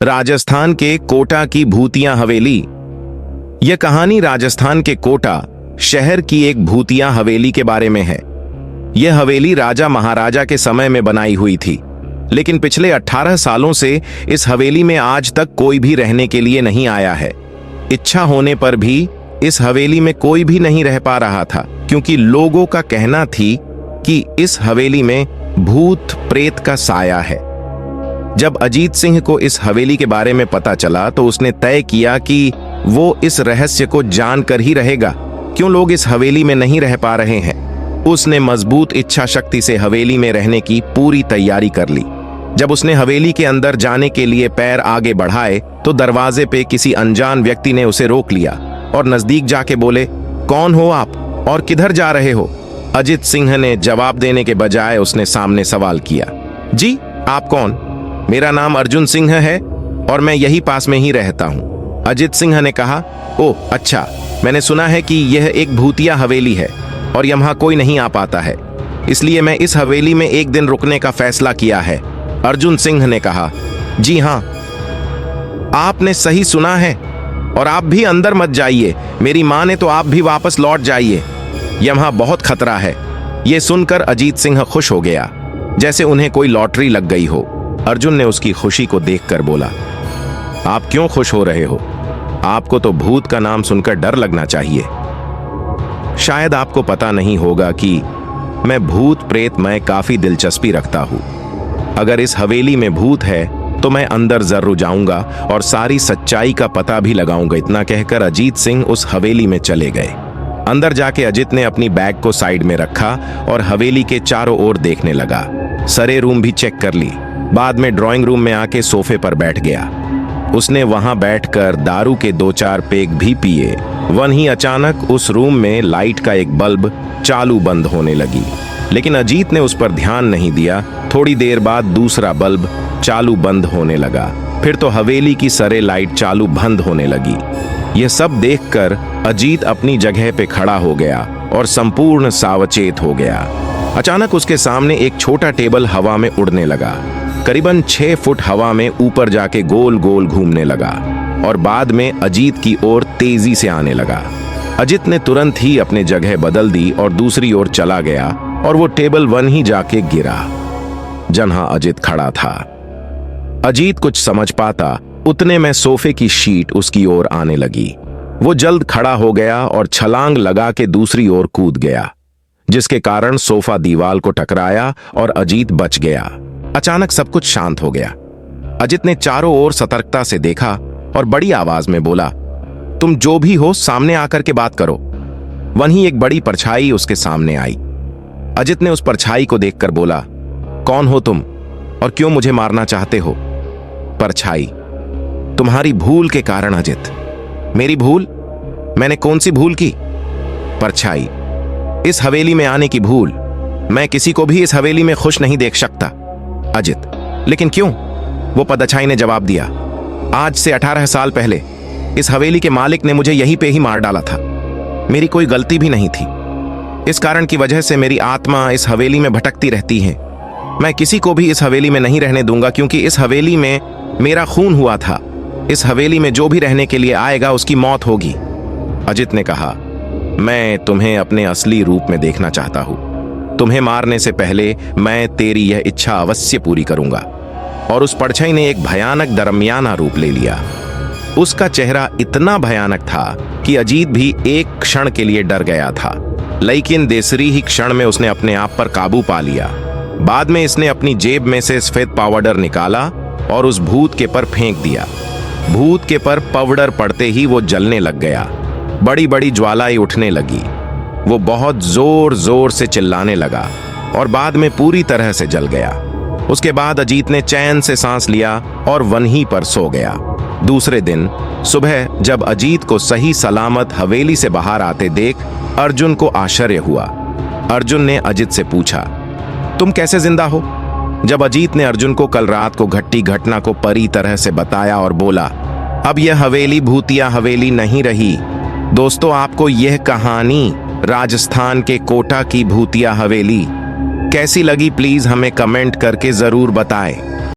राजस्थान के कोटा की भूतिया हवेली। यह कहानी राजस्थान के कोटा शहर की एक भूतिया हवेली के बारे में है। यह हवेली राजा महाराजा के समय में बनाई हुई थी, लेकिन पिछले 18 सालों से इस हवेली में आज तक कोई भी रहने के लिए नहीं आया है। इच्छा होने पर भी इस हवेली में कोई भी नहीं रह पा रहा था, क्योंकि लोगों का कहना थी कि इस हवेली में भूत प्रेत का साया है। जब अजीत सिंह को इस हवेली के बारे में पता चला तो उसने तय किया कि वो इस रहस्य को जानकर ही रहेगा, क्यों लोग इस हवेली में नहीं रह पा रहे हैं। उसने मजबूत इच्छा शक्ति से हवेली में रहने की पूरी तैयारी कर ली। जब उसने हवेली के अंदर जाने के लिए पैर आगे बढ़ाए तो दरवाजे पे किसी अनजान व्यक्ति ने उसे रोक लिया और नजदीक जाके बोले, कौन हो आप और किधर जा रहे हो? अजीत सिंह ने जवाब देने के बजाय उसने सामने सवाल किया, जी आप कौन? मेरा नाम अर्जुन सिंह है और मैं यही पास में ही रहता हूँ। अजीत सिंह ने कहा, ओह अच्छा, मैंने सुना है कि यह एक भूतिया हवेली है और यहाँ कोई नहीं आ पाता है, इसलिए मैं इस हवेली में एक दिन रुकने का फैसला किया है। अर्जुन सिंह ने कहा, जी हाँ, आपने सही सुना है और आप भी अंदर मत जाइए। मेरी माँ ने तो आप भी वापस लौट जाइए, यहाँ बहुत खतरा है। यह सुनकर अजीत सिंह खुश हो गया, जैसे उन्हें कोई लॉटरी लग गई हो। अर्जुन ने उसकी खुशी को देखकर बोला, आप क्यों खुश हो रहे हो? आपको तो भूत का नाम सुनकर डर लगना चाहिए। शायद आपको पता नहीं होगा कि मैं भूत प्रेत में काफी दिलचस्पी रखता हूं। अगर इस हवेली में भूत है तो मैं अंदर जरूर जाऊंगा और सारी सच्चाई का पता भी लगाऊंगा। इतना कहकर अजीत सिंह उस हवेली में चले गए। अंदर जाके अजीत ने अपनी बैग को साइड में रखा और हवेली के चारों ओर देखने लगा। सारे रूम भी चेक कर ली। बाद में ड्राइंग रूम में आके सोफे पर बैठ गया। उसने वहां बैठकर दारू के 2-4 पेग भी पिए। वहीं अचानक उस रूम में लाइट का एक बल्ब चालू बंद होने लगी, लेकिन अजीत ने उस पर ध्यान नहीं दिया। थोड़ी देर बाद दूसरा बल्ब चालू बंद होने लगा, फिर तो हवेली की सारे लाइट चालू बंद होने लगी। यह सब देखकर अजीत अपनी जगह पे खड़ा हो गया और संपूर्ण सावचेत हो गया। अचानक उसके सामने एक छोटा टेबल हवा में उड़ने लगा। करीबन 6 फुट हवा में ऊपर जाके गोल गोल घूमने लगा और बाद में अजीत की ओर तेजी से आने लगा। अजीत ने तुरंत ही अपने जगह बदल दी और दूसरी ओर चला गया और वो टेबल वहीं जाके गिरा जहां अजीत खड़ा था। अजीत कुछ समझ पाता उतने में सोफे की शीट उसकी ओर आने लगी। वो जल्द खड़ा हो गया और छलांग लगा के दूसरी ओर कूद गया, जिसके कारण सोफा दीवार को टकराया और अजीत बच गया। अचानक सब कुछ शांत हो गया। अजीत ने चारों ओर सतर्कता से देखा और बड़ी आवाज में बोला, तुम जो भी हो सामने आकर के बात करो। वहीं एक बड़ी परछाई उसके सामने आई। अजीत ने उस परछाई को देखकर बोला, कौन हो तुम और क्यों मुझे मारना चाहते हो? परछाई, तुम्हारी भूल के कारण। अजीत, मेरी भूल? मैंने कौन सी भूल की? परछाई, इस हवेली में आने की भूल। मैं किसी को भी इस हवेली में खुश नहीं देख सकता। अजीत, लेकिन क्यों? वो परछाई ने जवाब दिया, आज से 18 साल पहले इस हवेली के मालिक ने मुझे यहीं पे ही मार डाला था। मेरी कोई गलती भी नहीं थी। इस कारण की वजह से मेरी आत्मा इस हवेली में भटकती रहती है। मैं किसी को भी इस हवेली में नहीं रहने दूंगा, क्योंकि इस हवेली में मेरा खून हुआ था। इस हवेली में जो भी रहने के लिए आएगा उसकी मौत होगी। अजीत ने कहा, मैं तुम्हें अपने असली रूप में देखना चाहता हूं। तुम्हें मारने से पहले मैं तेरी यह इच्छा अवश्य पूरी करूंगा। और उस परछाई ने एक भयानक दरमियाना रूप ले लिया। उसका चेहरा इतना भयानक था कि अजीत भी एक क्षण के लिए डर गया था, लेकिन दूसरी ही क्षण में उसने अपने आप पर काबू पा लिया। बाद में इसने अपनी जेब में से सफेद पाउडर निकाला और उस भूत के पर फेंक दिया। भूत के पर पाउडर पड़ते ही वो जलने लग गया। बड़ी बड़ी ज्वालाएं उठने लगी। वो बहुत जोर जोर से चिल्लाने लगा और बाद में पूरी तरह से जल गया। उसके बाद अजीत ने चैन से सांस लिया और वहीं पर सो गया। दूसरे दिन सुबह जब अजीत को सही सलामत हवेली से बाहर आते देख अर्जुन को आश्चर्य हुआ। अर्जुन ने अजीत से पूछा, तुम कैसे जिंदा हो? जब अजीत ने अर्जुन को कल रात को घटी घटना को परी तरह से बताया और बोला, अब यह हवेली भूतिया हवेली नहीं रही। दोस्तों, आपको यह कहानी राजस्थान के कोटा की भूतिया हवेली कैसी लगी, प्लीज हमें कमेंट करके जरूर बताएं।